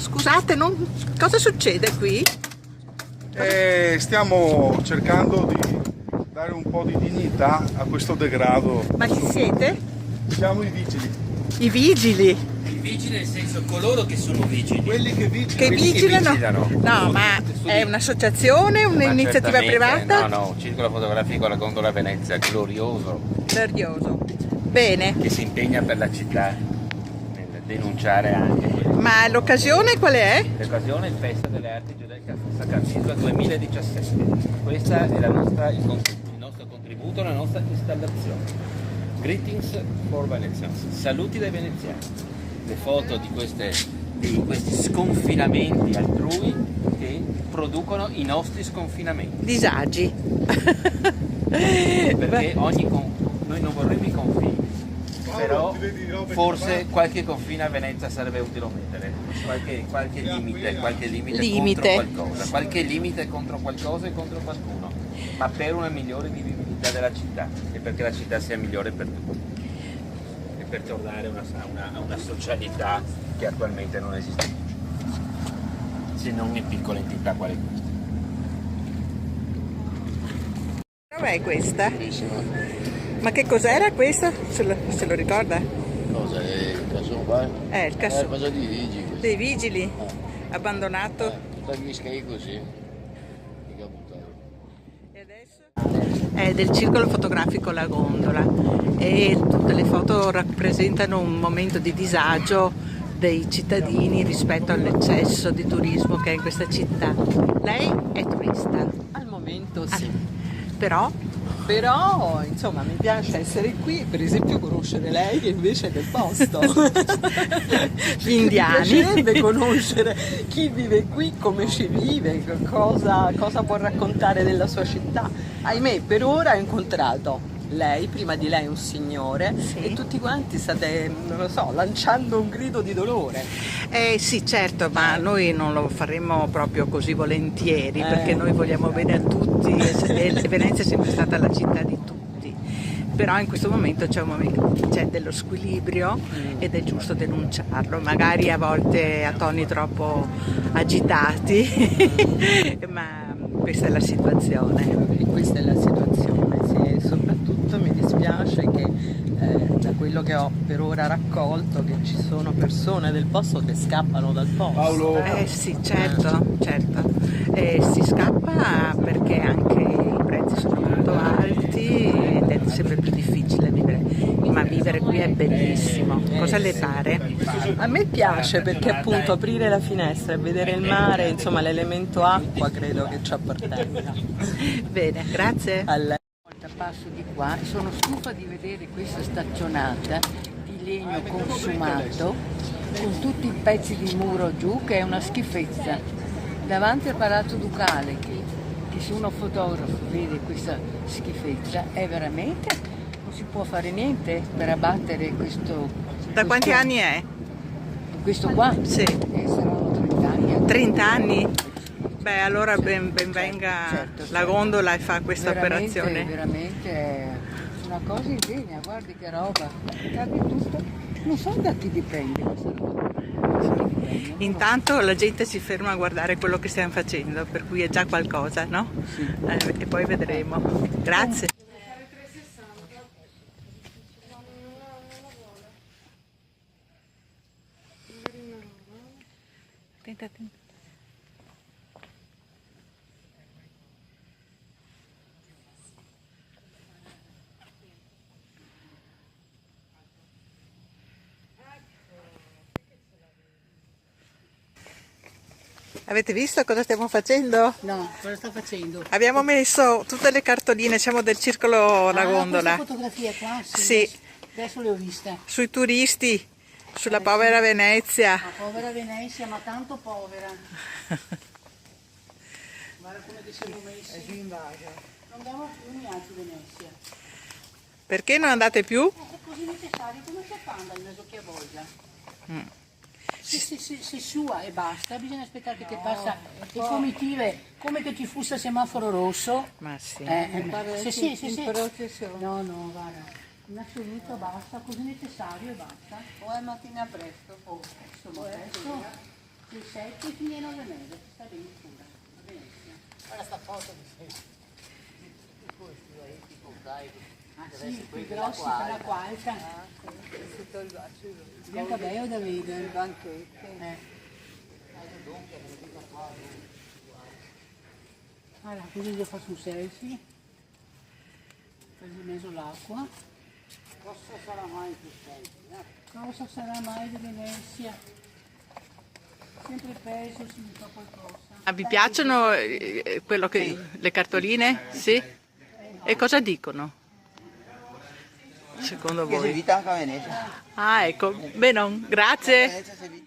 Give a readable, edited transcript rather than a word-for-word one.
Scusate, cosa succede qui? Stiamo cercando di dare un po' di dignità a questo degrado. Ma chi siete? Siamo i vigili. I vigili? I vigili nel senso coloro che sono vigili. Quelli che vigilano. Che vigilano? vigilano. No, ma è un'associazione, un'iniziativa privata? No, circolo fotografico alla Gondola Venezia, glorioso, Glorioso. Bene. che si impegna per la città nel denunciare anche questo. Ma l'occasione qual è? L'occasione è il Festa delle Arti Giudaiche Sacratismo 2017. Questa è il nostro contributo, la nostra installazione. Greetings for Venezians. Saluti dai veneziani. Le foto di questi sconfinamenti altrui che producono i nostri sconfinamenti. Disagi. Perché noi non vorremmo i confini, però forse qualche confine a Venezia sarebbe utile mettere, qualche limite contro qualcosa, qualche limite contro qualcosa e contro qualcuno, ma per una migliore vivibilità della città e perché la città sia migliore per tutti e per tornare a una socialità che attualmente non esiste più, se non in piccole entità quali queste. Dov'è questa? Bellissima. Ma che cos'era questa? Se lo ricorda? Cosa? Il caso qua? Il caso Cosa di vigili? questo? dei vigili? Abbandonato? Tutta mischia così. Mica buttato. E adesso? È del circolo fotografico La Gondola e tutte le foto rappresentano un momento di disagio dei cittadini rispetto all'eccesso di turismo che è in questa città. Lei è turista? Al momento sì, Però però insomma mi piace essere qui, per esempio conoscere lei che invece è del posto. gli indiani. Mi piacerebbe conoscere chi vive qui, come ci vive, cosa può raccontare della sua città. Ahimè, per ora ho incontrato lei, prima di lei un signore, Sì. e tutti quanti state, non lo so, lanciando un grido di dolore. Sì, certo, ma noi non lo faremo proprio così volentieri perché noi vogliamo bene a tutti e Venezia è sempre stata la città di tutti. Però in questo momento c'è dello squilibrio ed è giusto denunciarlo, magari a volte a toni troppo agitati, ma questa è la situazione. E questa è la situazione, sì, e soprattutto mi dispiace che da quello che ho per ora raccolto che ci sono persone del posto che scappano dal posto. Paolo. Sì, certo. Si scappa perché anche i prezzi sono molto alti ed è sempre più difficile vivere, ma vivere qui è bellissimo. Cosa le pare? A me piace perché appunto aprire la finestra e vedere il mare, insomma l'elemento acqua credo che ci appartenga. Bene, grazie. A lei. Passo di qua e sono stufa di vedere questa staccionata di legno consumato con tutti i pezzi di muro giù, che è una schifezza. Davanti al Palazzo Ducale, che se uno fotografo vede questa schifezza, è veramente, non si può fare niente per abbattere questo. Da quanti anni è? Questo qua? Sì. Saranno 30 anni. 30 anni? Beh, allora ben venga certo. la gondola e fa questa operazione. Veramente è una cosa indegna, guardi che roba, cade tutto. Non so da chi dipende questa roba. Intanto la gente si ferma a guardare quello che stiamo facendo, per cui è già qualcosa, no? Sì. E poi vedremo. Grazie. Attenta. Avete visto cosa stiamo facendo? No, cosa sta facendo? Abbiamo messo tutte le cartoline, siamo del circolo La Gondola. Queste fotografie qua? Sì. Adesso le ho viste. Sui turisti, sulla povera Venezia. Ma povera Venezia, ma tanto povera. Guarda come che siamo messi. È più invasa. Non andiamo più neanche a Venezia. Perché non andate più? È così necessario, come si fa andare in mezzo che a voglia? Se sua e basta, bisogna aspettare che passa le comitive, come che ci fosse il semaforo rosso. Ma sì. Sì. No, guarda, in assoluto basta, così necessario e basta. O è mattina presto. Presto. le 7 fino alle 9:30, sta bene pure, va benissimo. Guarda sta foto di questi tipo dai. Ah sì, più grossi per la quarta. Bianca bello da vedere. Allora, così io faccio un selfie. Così ho messo l'acqua. Cosa sarà mai più selfie? Cosa sarà mai di Venezia? Sempre peso, si fa qualcosa. Ah, vi piacciono le cartoline? Sì? E cosa dicono? Secondo voi? Vita anche a Venezia. Ah, ecco, bene, grazie. Venezia si